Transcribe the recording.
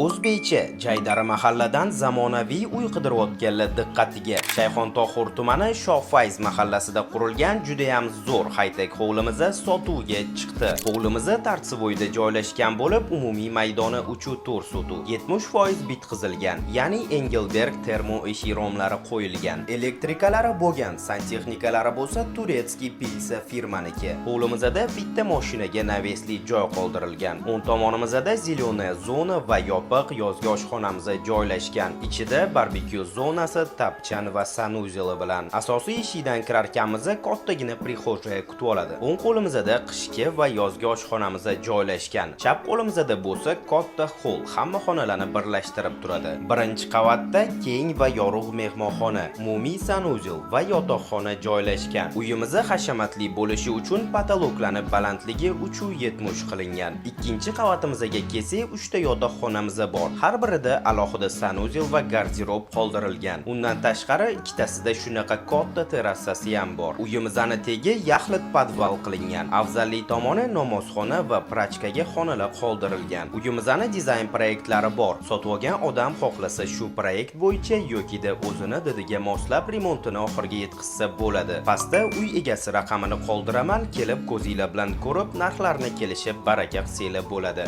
O'zbekcha Jaydari mahalladan zamonaviy uy qidirayotganlar diqqatiga. Shayxontohur tumani Shohfayz mahallasida qurilgan juda ham zo'r high-tech hovlimiz sotuvga chiqdi. Hovlimiz Tarsivoyda joylashgan bo'lib, umumiy maydoni 3-4 sotuv, 70% bitqizilgan, ya'ni Engelberg termoishi romlari qo'yilgan. Elektrikalari bo'lgan, santexnikalari bo'lsa Turetskiy Pilsa firmaniki. Hovlimizda bitta mashinaga navesli joy qoldirilgan. O'ng tomonimizda zilonaya zona va yopiq yozgi oshxonamiz joylashgan. Ichida barbekyu zonasi, tapchan va sanuzeli bilan. Asosiy ishidan kirarkanmiz kattagina prixojaya kutib oladi. O'ng qo'limizda qishki va yozgi oshxonamiz joylashgan. Chap qo'limizda bo'lsa katta hol, hamma xonalarni birlashtirib turadi. Birinchi qavatda keng va yorug' mehmonxona, umumiy sanuzel va yotoqxona joylashgan. Uyimiz hashamatli bo'lishi uchun patologlarning balandligi 3.70 qilingan. Ikkinchi qavatimizga kelsak, 3 ta yotoqxonamiz bor. Har birida alohida sanuzel va garderob qoldirilgan. Undan tashqari ikkitasida shunaqa katta terrasasi ham bor. Uyimizning tegi yaxlit podval qilingan. Afzalli tomoni namozxona va prachkaga xonalar qoldirilgan. Uyimizning dizayn proyektlari bor. Sotib olgan odam xohlasa shu proyekt bo'yicha yokida o'zini didiga moslab remontini oxiriga yetkazsa bo'ladi. Pastda uy egasi raqamini qoldiraman, kelib ko'zinglar bilan ko'rib, narxlarni kelishib baraka qilsanglar bo'ladi.